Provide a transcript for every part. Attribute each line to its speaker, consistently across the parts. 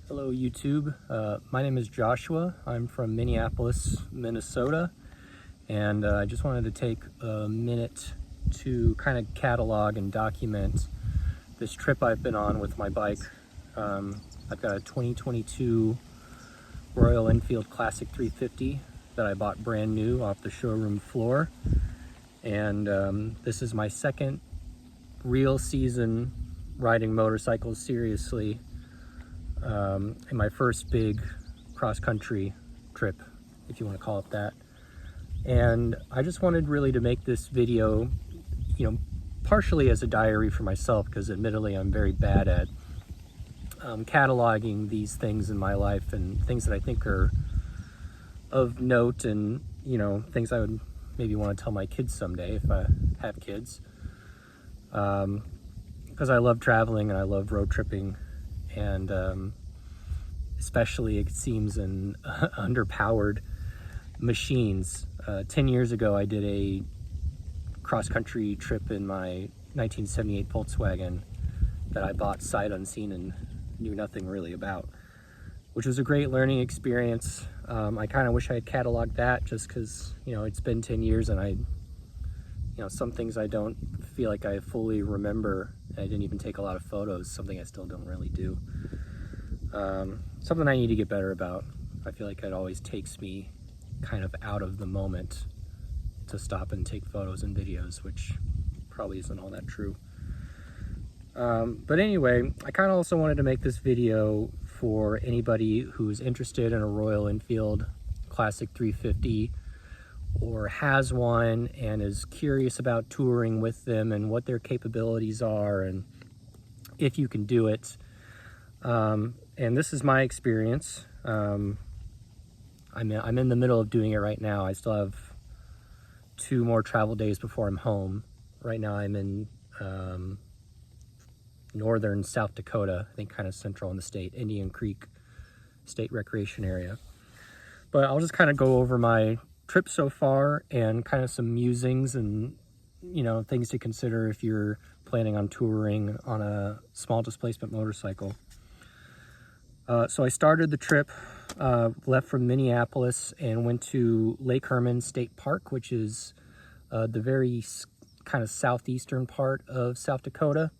Speaker 1: Hello YouTube, my name is Joshua. I'm from Minneapolis, Minnesota, and I just wanted to take a minute to kind of catalog and document this trip I've been on with my bike. I've got a 2022 Royal Enfield Classic 350 that I bought brand new off the showroom floor, and this is my second real season riding motorcycles seriously. In my first big cross-country trip, if you want to call it that. And I just wanted really to make this video, partially as a diary for myself, because admittedly I'm very bad at cataloging these things in my life and things that I think are of note, and things I would maybe want to tell my kids someday if I have kids. Because I love traveling and I love road tripping, and especially it seems in underpowered machines. 10 years ago I did a cross-country trip in my 1978 Volkswagen that I bought sight unseen and knew nothing really about, which was a great learning experience. I kind of wish I had cataloged that, just because it's been 10 years and I some things I don't feel like I fully remember. I didn't even take a lot of photos, something I still don't really do. Something I need to get better about. I feel like it always takes me kind of out of the moment to stop and take photos and videos, which probably isn't all that true. But anyway, I kind of also wanted to make this video for anybody who's interested in a Royal Enfield Classic 350 or has one and is curious about touring with them and what their capabilities are and if you can do it. And this is my experience. I'm in the middle of doing it right now. I still have 2 more travel days before I'm home. Right now I'm in northern South Dakota, I think kind of central in the state, Indian Creek State Recreation Area. But I'll just kind of go over my trip so far and kind of some musings and things to consider if you're planning on touring on a small displacement motorcycle. So I started the trip, left from Minneapolis and went to Lake Herman State Park, which is the very kind of southeastern part of South Dakota.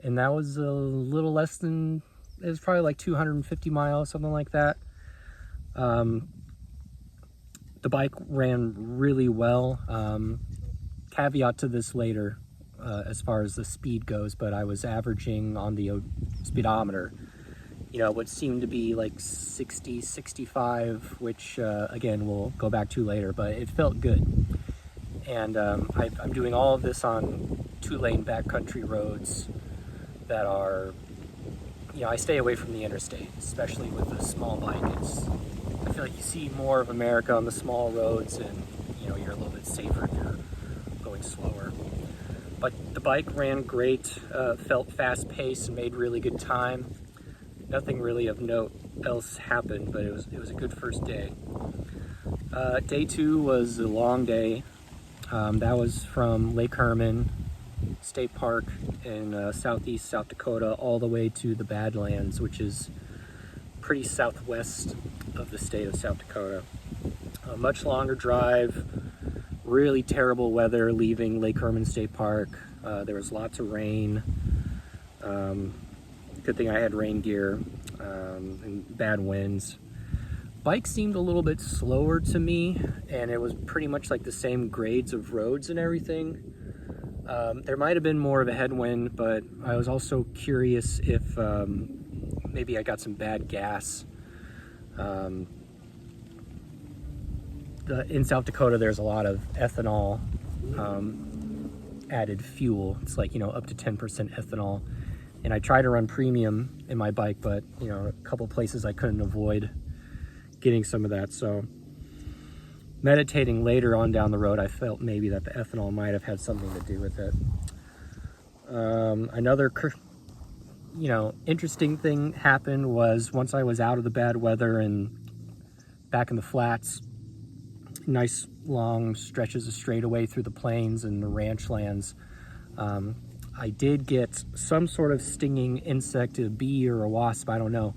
Speaker 1: And that was a little less than, it was probably like 250 miles, something like that. The bike ran really well. Caveat to this later as far as the speed goes, but I was averaging on the speedometer, what seemed to be like 60, 65, which again, we'll go back to later, but it felt good. And I'm doing all of this on 2-lane backcountry roads that are, I stay away from the interstate, especially with a small bike. I feel like you see more of America on the small roads, and you're a little bit safer if you're going slower. But the bike ran great, felt fast-paced and made really good time. Nothing really of note else happened, but it was a good first day. Day 2 was a long day. That was from Lake Herman State Park in southeast South Dakota all the way to the Badlands, which is pretty southwest of the state of South Dakota. A much longer drive, really terrible weather leaving Lake Herman State Park. There was lots of rain. Good thing I had rain gear, and bad winds. Bike seemed a little bit slower to me, and it was pretty much like the same grades of roads and everything. There might have been more of a headwind, but I was also curious if maybe I got some bad gas. In South Dakota, there's a lot of ethanol added fuel. It's like, up to 10% ethanol. And I try to run premium in my bike, but, a couple places I couldn't avoid getting some of that. So meditating later on down the road, I felt maybe that the ethanol might have had something to do with it. Another interesting thing happened was once I was out of the bad weather and back in the flats, nice long stretches of straightaway through the plains and the ranch lands, I did get some sort of stinging insect, a bee or a wasp, I don't know,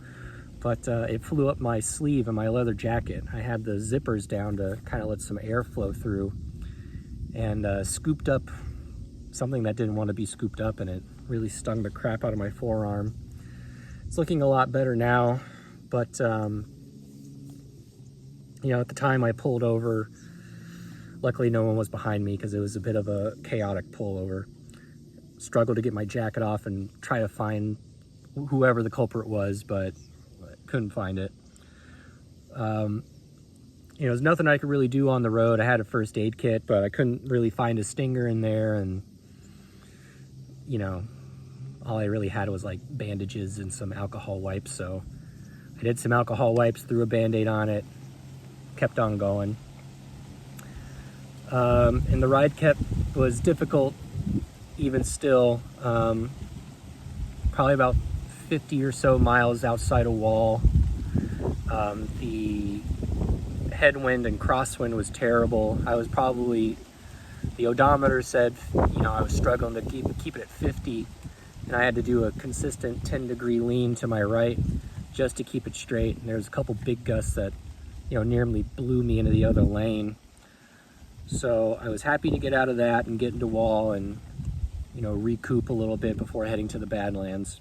Speaker 1: but it flew up my sleeve in my leather jacket. I had the zippers down to kind of let some air flow through, and scooped up something that didn't want to be scooped up, and it really stung the crap out of my forearm. It's looking a lot better now, but you know, at the time I pulled over. Luckily no one was behind me because it was a bit of a chaotic pullover. Struggled to get my jacket off and try to find whoever the culprit was, but couldn't find it. You know, there's nothing I could really do on the road. I had a first aid kit, but I couldn't really find a stinger in there, and you know, all I really had was like bandages and some alcohol wipes. So I did some alcohol wipes, threw a band-aid on it, kept on going. And the ride was difficult even still. Probably about 50 or so miles outside a wall. The headwind and crosswind was terrible. I was probably, the odometer said, you know, I was struggling to keep it at 50, and I had to do a consistent 10-degree lean to my right just to keep it straight. And there was a couple big gusts that, you know, nearly blew me into the other lane. So I was happy to get out of that and get into wall and, you know, recoup a little bit before heading to the Badlands.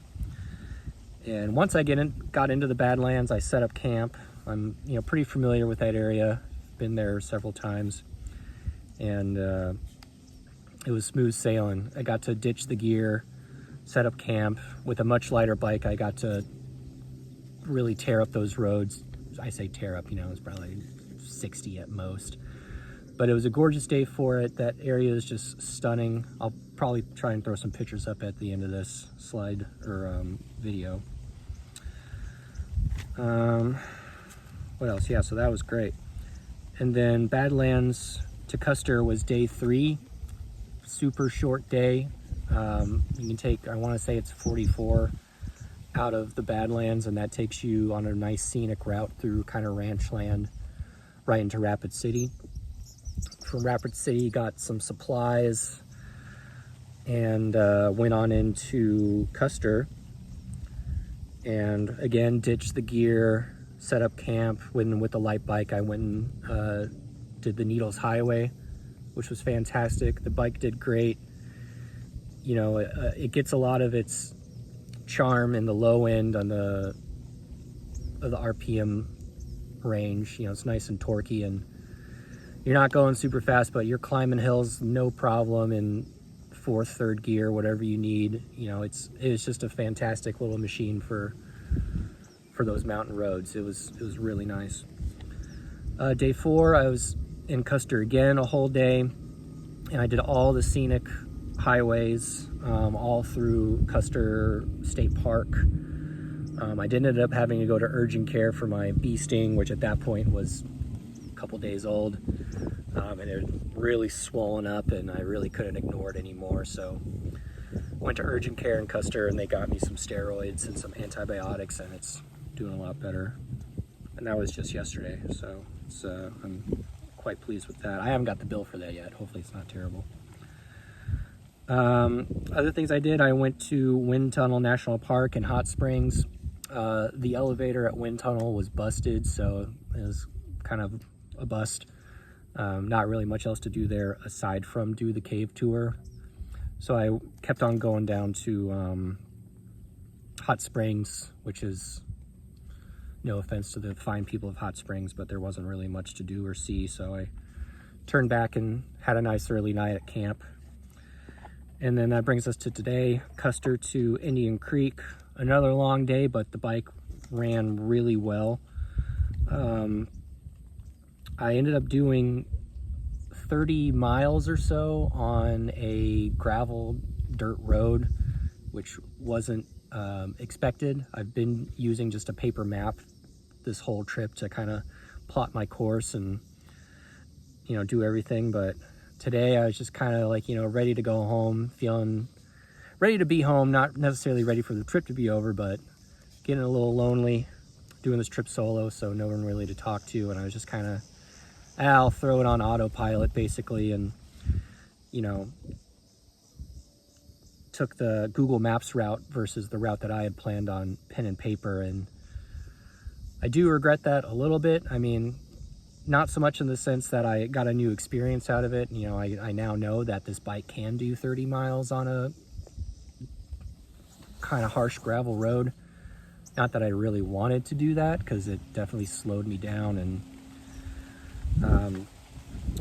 Speaker 1: And once I got into the Badlands, I set up camp. I'm, you know, pretty familiar with that area. Been there several times, and it was smooth sailing. I got to ditch the gear, set up camp. With a much lighter bike, I got to really tear up those roads. I say tear up, you know, it was probably 60 at most. But it was a gorgeous day for it. That area is just stunning. I'll probably try and throw some pictures up at the end of this slide or video. What else? Yeah, so that was great. And then Badlands to Custer was day 3. Super short day. You can take, I want to say it's 44 out of the Badlands, and that takes you on a nice scenic route through kind of ranch land right into Rapid City. From Rapid City, got some supplies and went on into Custer, and again ditched the gear, set up camp. With the light bike, I went and did the Needles Highway, which was fantastic. The bike did great. You know, it gets a lot of its charm in the low end of the RPM range. You know, it's nice and torquey, and you're not going super fast, but you're climbing hills no problem in 4th, 3rd gear, whatever you need. You know, it's just a fantastic little machine for those mountain roads. It was really nice. Day 4, I was in Custer again a whole day, and I did all the scenic highways all through Custer State Park. I did end up having to go to urgent care for my bee sting, which at that point was a couple days old, and it was really swollen up, and I really couldn't ignore it anymore. So went to urgent care in Custer, and they got me some steroids and some antibiotics, and it's doing a lot better. And that was just yesterday, so I'm quite pleased with that. I haven't got the bill for that yet. Hopefully it's not terrible. Other things I did, I went to Wind Tunnel National Park in Hot Springs. The elevator at Wind Tunnel was busted, so it was kind of a bust. Not really much else to do there aside from do the cave tour. So I kept on going down to Hot Springs, which is, no offense to the fine people of Hot Springs, but there wasn't really much to do or see. So I turned back and had a nice early night at camp. And then that brings us to today, Custer to Indian Creek. Another long day, but the bike ran really well. I ended up doing 30 miles or so on a gravel dirt road, which wasn't expected. I've been using just a paper map this whole trip to kind of plot my course and, you know, do everything. But today I was just kind of like, you know, ready to go home, feeling ready to be home, not necessarily ready for the trip to be over, but getting a little lonely doing this trip solo, so no one really to talk to. And I was just kind of, I'll throw it on autopilot basically, and, you know, took the Google Maps route versus the route that I had planned on pen and paper, and I do regret that a little bit. I mean, not so much in the sense that I got a new experience out of it. You know, I now know that this bike can do 30 miles on a kind of harsh gravel road. Not that I really wanted to do that, because it definitely slowed me down and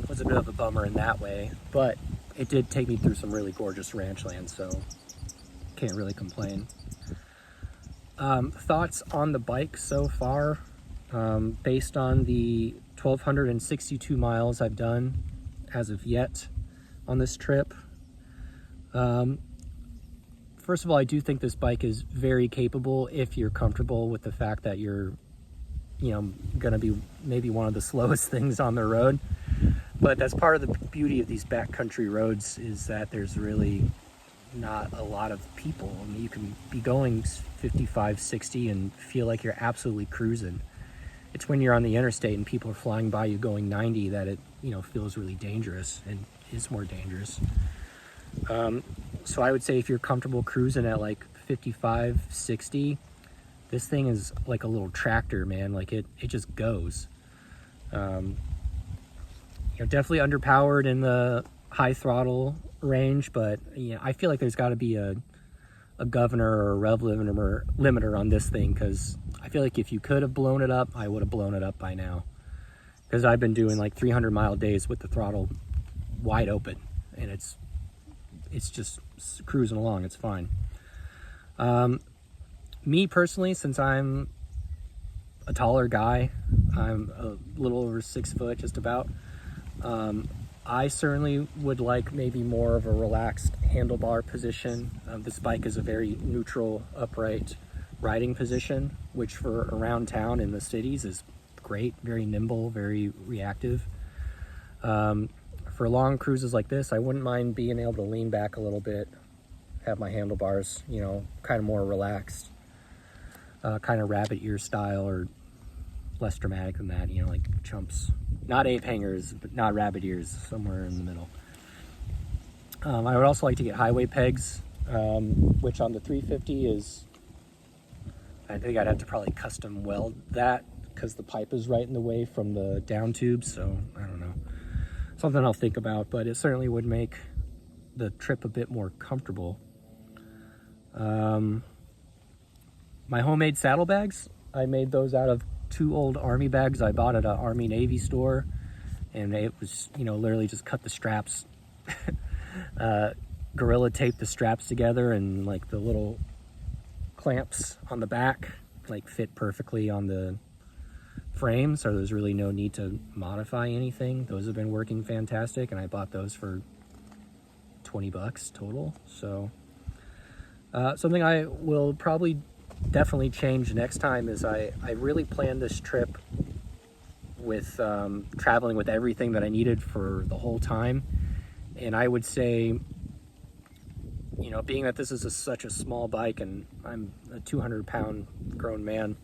Speaker 1: was a bit of a bummer in that way. But it did take me through some really gorgeous ranch land, so can't really complain. Thoughts on the bike so far, based on the 1,262 miles I've done as of yet on this trip. First of all, I do think this bike is very capable if you're comfortable with the fact that you're, you know, gonna be maybe one of the slowest things on the road. But that's part of the beauty of these backcountry roads, is that there's really not a lot of people. I mean, you can be going 55, 60 and feel like you're absolutely cruising. It's when you're on the interstate and people are flying by you going 90 that it, you know, feels really dangerous and is more dangerous. So I would say if you're comfortable cruising at like 55, 60, this thing is like a little tractor, man. Like it just goes. You know, definitely underpowered in the high throttle range, but yeah, I feel like there's got to be a governor or a rev limiter on this thing, because I feel like if you could have blown it up, I would have blown it up by now, because I've been doing like 300-mile days with the throttle wide open, and it's just cruising along. It's fine. Me personally, since I'm a taller guy, I'm a little over 6 foot, just about. I certainly would like maybe more of a relaxed handlebar position. This bike is a very neutral, upright riding position, which for around town in the cities is great, very nimble, very reactive. For long cruises like this, I wouldn't mind being able to lean back a little bit, have my handlebars, you know, kind of more relaxed, kind of rabbit ear style, or less dramatic than that, you know, like chumps. Not ape hangers, but not rabbit ears, somewhere in the middle. I would also like to get highway pegs, which on the 350 is, I think I'd have to probably custom weld that, because the pipe is right in the way from the down tube, so I don't know. Something I'll think about, but it certainly would make the trip a bit more comfortable. My homemade saddlebags, I made those out of 2 old Army bags I bought at an Army Navy store, and it was, you know, literally just cut the straps, gorilla tape the straps together, and like the little clamps on the back like fit perfectly on the frame, so there's really no need to modify anything. Those have been working fantastic, and I bought those for $20 total. So something I will probably definitely change next time is I really planned this trip with traveling with everything that I needed for the whole time. And I would say, you know, being that this is such a small bike and I'm a 200-pound grown man,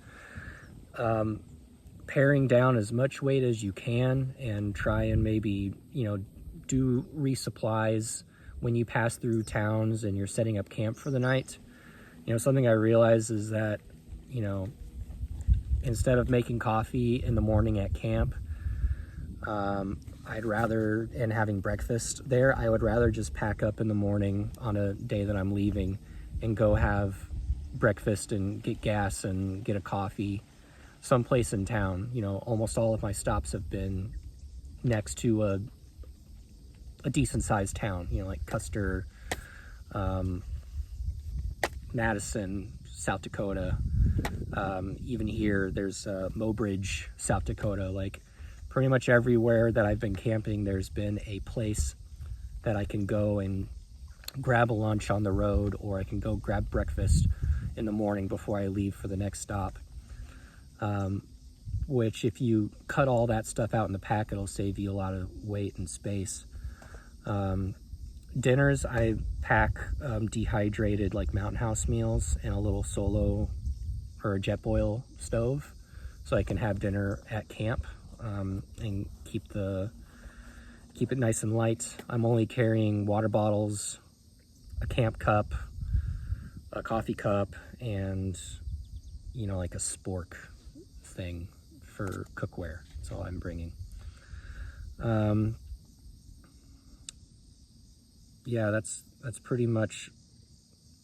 Speaker 1: paring down as much weight as you can and try and maybe, you know, do resupplies when you pass through towns and you're setting up camp for the night. You know, something I realize is that, you know, instead of making coffee in the morning at camp, I'd rather, and having breakfast there, I would rather just pack up in the morning on a day that I'm leaving and go have breakfast and get gas and get a coffee someplace in town. You know, almost all of my stops have been next to a decent sized town, you know, like Custer, Madison, South Dakota. Even here, there's Mobridge, South Dakota. Like pretty much everywhere that I've been camping, there's been a place that I can go and grab a lunch on the road, or I can go grab breakfast in the morning before I leave for the next stop. Which if you cut all that stuff out in the pack, it'll save you a lot of weight and space. Dinners, I pack dehydrated like Mountain House meals and a little Solo or a Jetboil stove, so I can have dinner at camp and keep it nice and light. I'm only carrying water bottles, a camp cup, a coffee cup, and, you know, like a spork thing for cookware. That's all I'm bringing. Yeah, that's pretty much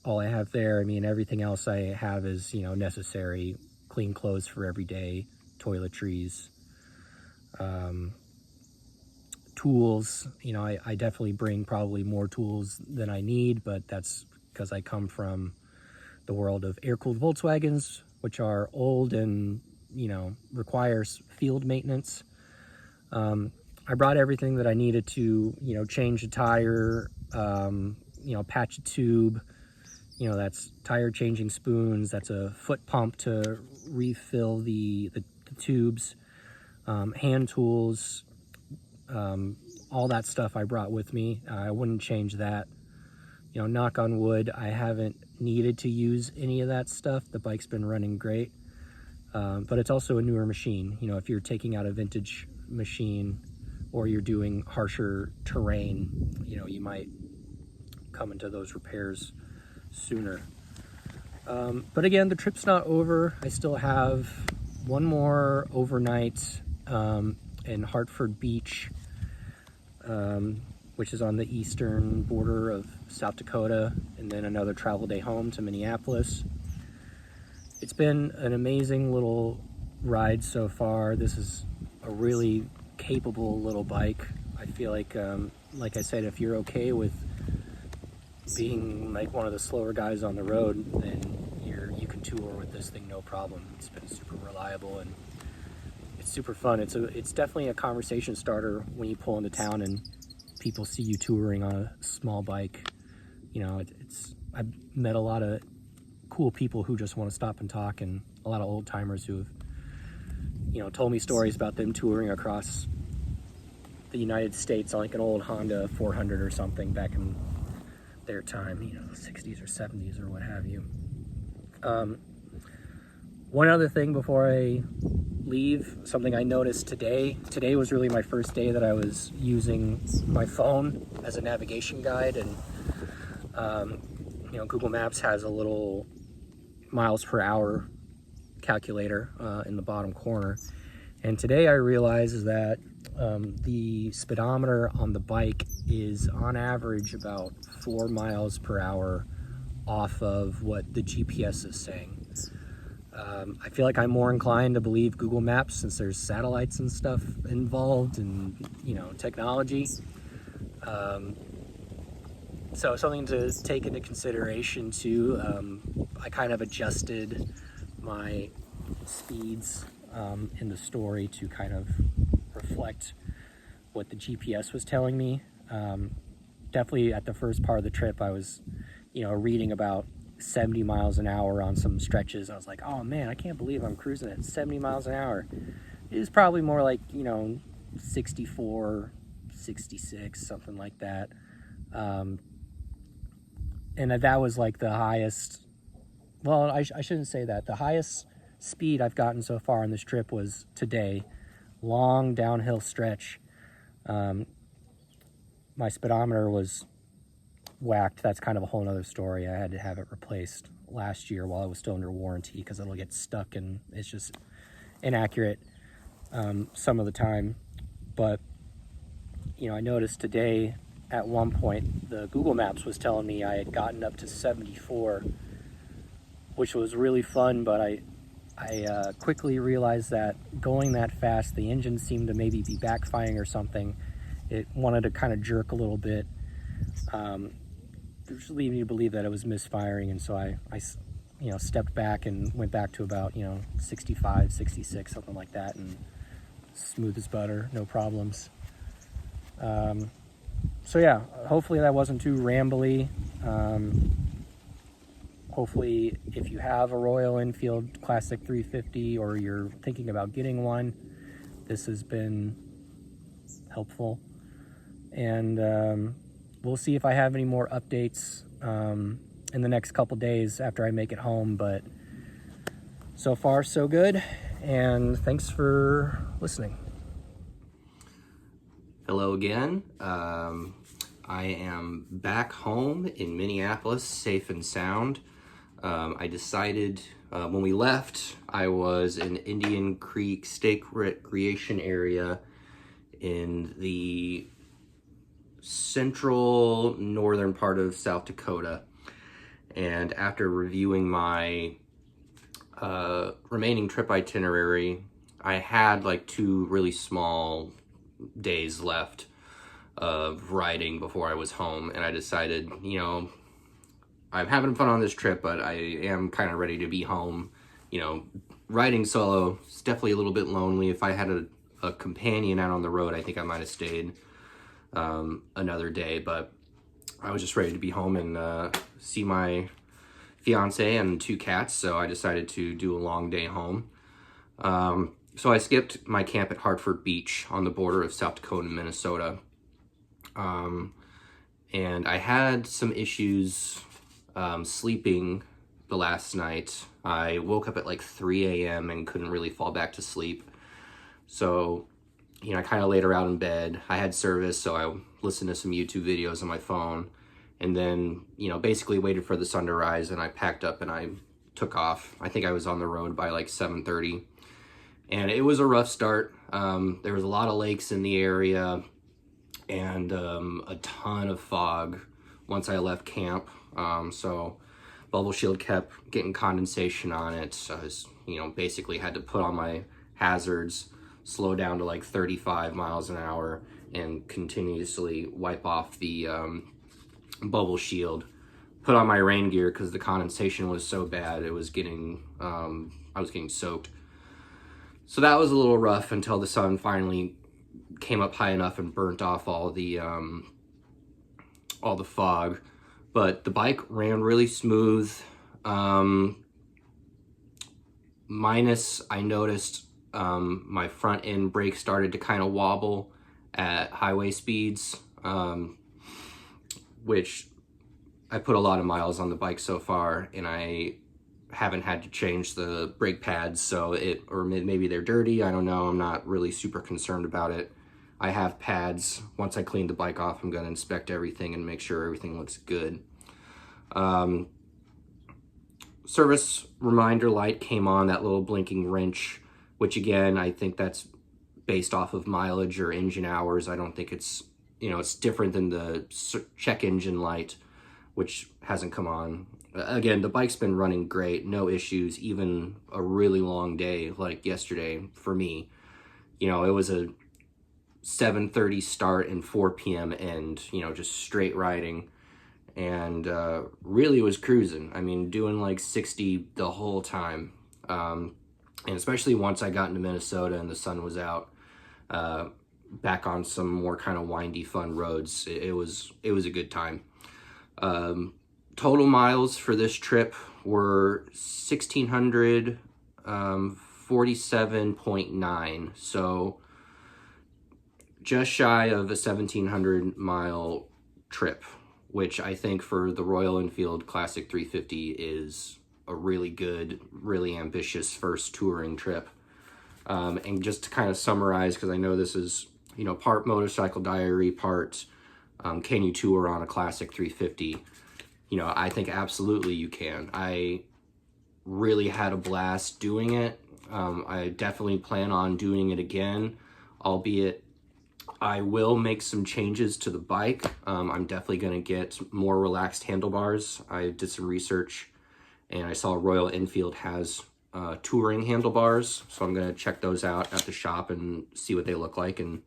Speaker 1: all I have there. I mean, everything else I have is, you know, necessary. Clean clothes for every day, toiletries, tools. You know, I definitely bring probably more tools than I need, but that's because I come from the world of air-cooled Volkswagens, which are old and, you know, requires field maintenance. I brought everything that I needed to, you know, change a tire, you know, patch a tube, you know, that's tire changing spoons, that's a foot pump to refill the tubes, hand tools, all that stuff I brought with me. I wouldn't change that. You know, knock on wood, I haven't needed to use any of that stuff. The bike's been running great, but it's also a newer machine. You know, if you're taking out a vintage machine or you're doing harsher terrain, you know, you might come into those repairs sooner. But again, the trip's not over. I still have one more overnight in Hartford Beach, which is on the eastern border of South Dakota, and then another travel day home to Minneapolis. It's been an amazing little ride so far. This is a really capable little bike. I feel like I said, if you're okay with being like one of the slower guys on the road, then you can tour with this thing no problem. It's been super reliable and it's super fun. It's definitely a conversation starter when you pull into town and people see you touring on a small bike. You know, I've met a lot of cool people who just want to stop and talk, and a lot of old timers who have, you know, told me stories about them touring across the United States on like an old Honda 400 or something back in their time, you know, 60s or 70s or what have you. One other thing before I leave, something I noticed today. Today was really my first day that I was using my phone as a navigation guide, and you know, Google Maps has a little miles per hour calculator in the bottom corner. And today I realized that the speedometer on the bike is on average about 4 miles per hour off of what the GPS is saying. I feel like I'm more inclined to believe Google Maps since there's satellites and stuff involved and, you know, technology. So something to take into consideration too. I kind of adjusted my speeds in the story to kind of reflect what the GPS was telling me. Definitely at the first part of the trip, I was, you know, reading about 70 miles an hour on some stretches. I was like, oh man, I can't believe I'm cruising at 70 miles an hour. It is probably more like, you know, 64, 66, something like that. And that was like the highest, well, I shouldn't say that. The highest speed I've gotten so far on this trip was today. Long downhill stretch. My speedometer was whacked. That's kind of a whole nother story. I had to have it replaced last year while I was still under warranty because it'll get stuck and it's just inaccurate some of the time. But, you know, I noticed today at one point the Google Maps was telling me I had gotten up to 74, which was really fun, but I quickly realized that going that fast, the engine seemed to maybe be backfiring or something. It wanted to kind of jerk a little bit, which leading me to believe that it was misfiring. And so I you know, stepped back and went back to about, you know, 65, 66, something like that, and smooth as butter, no problems. So yeah, hopefully that wasn't too rambly. Hopefully, if you have a Royal Enfield Classic 350 or you're thinking about getting one, this has been helpful. And we'll see if I have any more updates in the next couple days after I make it home. But so far, so good. And thanks for listening.
Speaker 2: Hello again. I am back home in Minneapolis, safe and sound. I decided when we left, I was in Indian Creek State Recreation Area in the central northern part of South Dakota. And after reviewing my remaining trip itinerary, I had like 2 really small days left of riding before I was home, and I decided, you know, I'm having fun on this trip, but I am kind of ready to be home. You know, riding solo is definitely a little bit lonely. If I had a companion out on the road, I think I might have stayed another day, but I was just ready to be home and see my fiance and 2 cats, so I decided to do a long day home. So I skipped my camp at Hartford Beach on the border of South Dakota and Minnesota. And I had some issues sleeping the last night. I woke up at like 3 a.m. and couldn't really fall back to sleep. So, you know, I kind of laid around in bed. I had service, so I listened to some YouTube videos on my phone. And then, you know, basically waited for the sun to rise, and I packed up and I took off. I think I was on the road by like 7:30. And it was a rough start. There was a lot of lakes in the area and a ton of fog once I left camp. So bubble shield kept getting condensation on it. So I was, you know, basically had to put on my hazards, slow down to like 35 miles an hour, and continuously wipe off the bubble shield. Put on my rain gear because the condensation was so bad. It was getting, I was getting soaked. So that was a little rough until the sun finally came up high enough and burnt off all the fog. But the bike ran really smooth. Minus, I noticed my front end brake started to kind of wobble at highway speeds, which I put a lot of miles on the bike so far, and I haven't had to change the brake pads, so or maybe they're dirty, I don't know. I'm not really super concerned about it. I have pads. Once I clean the bike off, I'm going to inspect everything and make sure everything looks good. Service reminder light came on, that little blinking wrench, which again, I think that's based off of mileage or engine hours. I don't think it's, you know, it's different than the check engine light, which hasn't come on. Again, the bike's been running great, no issues, even a really long day like yesterday for me. You know, it was a 7:30 start and 4 p.m. end, you know, just straight riding, and really was cruising. I mean, doing like 60 the whole time, and especially once I got into Minnesota and the sun was out, back on some more kind of windy, fun roads. It was a good time. Total miles for this trip were 1,647.9, so just shy of a 1,700 mile trip, which I think for the Royal Enfield Classic 350 is a really good, really ambitious first touring trip. And just to kind of summarize, because I know this is, you know, part motorcycle diary, part can you tour on a Classic 350? You know, I think absolutely you can. I really had a blast doing it. I definitely plan on doing it again, albeit I will make some changes to the bike. I'm definitely going to get more relaxed handlebars. I did some research and I saw Royal Enfield has touring handlebars, so I'm going to check those out at the shop and see what they look like, and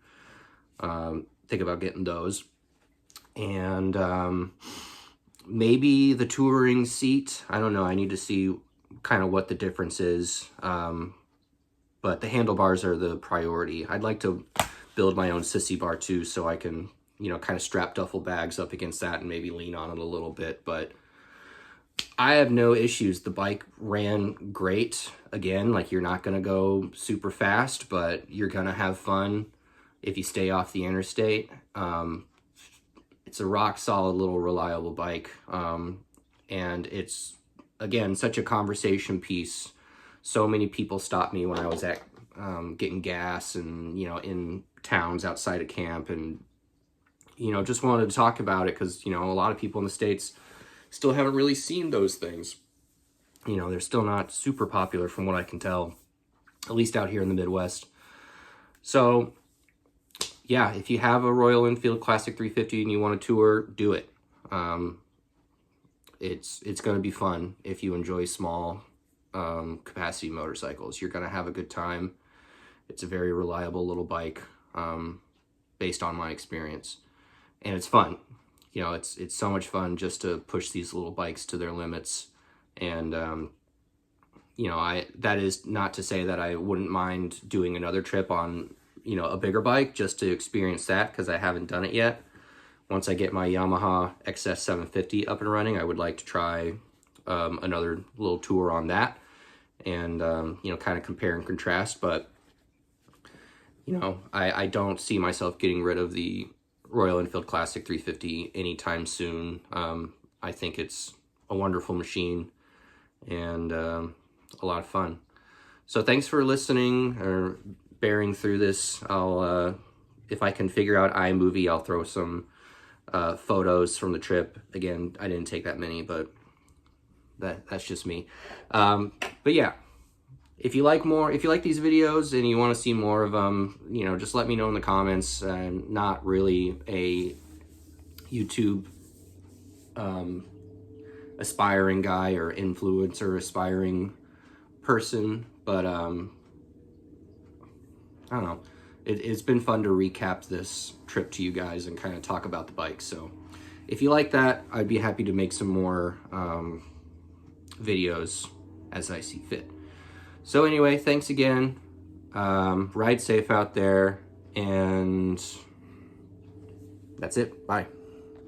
Speaker 2: think about getting those. And maybe the touring seat, I don't know, I need to see kind of what the difference is, but the handlebars are the priority. I'd like to build my own sissy bar too, so I can, you know, kind of strap duffel bags up against that and maybe lean on it a little bit. But I have no issues. The bike ran great. Again, like, you're not going to go super fast, but you're going to have fun if you stay off the interstate. It's a rock solid little reliable bike. And it's, again, such a conversation piece. So many people stopped me when I was at getting gas and, you know, in towns outside of camp, and, you know, just wanted to talk about it because, you know, a lot of people in the States still haven't really seen those things. You know, they're still not super popular from what I can tell, at least out here in the Midwest. So yeah, if you have a Royal Enfield Classic 350 and you want to tour, do it. It's going to be fun if you enjoy small capacity motorcycles. You're going to have a good time. It's a very reliable little bike, based on my experience, and it's fun. You know, it's so much fun just to push these little bikes to their limits. And you know, that is not to say that I wouldn't mind doing another trip on, you know, a bigger bike just to experience that, because I haven't done it yet. Once I get my Yamaha XS 750 up and running, I would like to try another little tour on that, and you know, kind of compare and contrast. But you know, I don't see myself getting rid of the Royal Enfield Classic 350 anytime soon. I think it's a wonderful machine and a lot of fun. So thanks for listening or bearing through this. I'll if I can figure out iMovie, I'll throw some photos from the trip. Again, I didn't take that many, but that's just me. But yeah, if you like these videos and you want to see more of them, you know, just let me know in the comments. I'm not really a YouTube aspiring guy or influencer aspiring person, but I don't know. It's been fun to recap this trip to you guys and kind of talk about the bike. So if you like that, I'd be happy to make some more videos as I see fit. So anyway, thanks again. Ride safe out there, and that's it. Bye.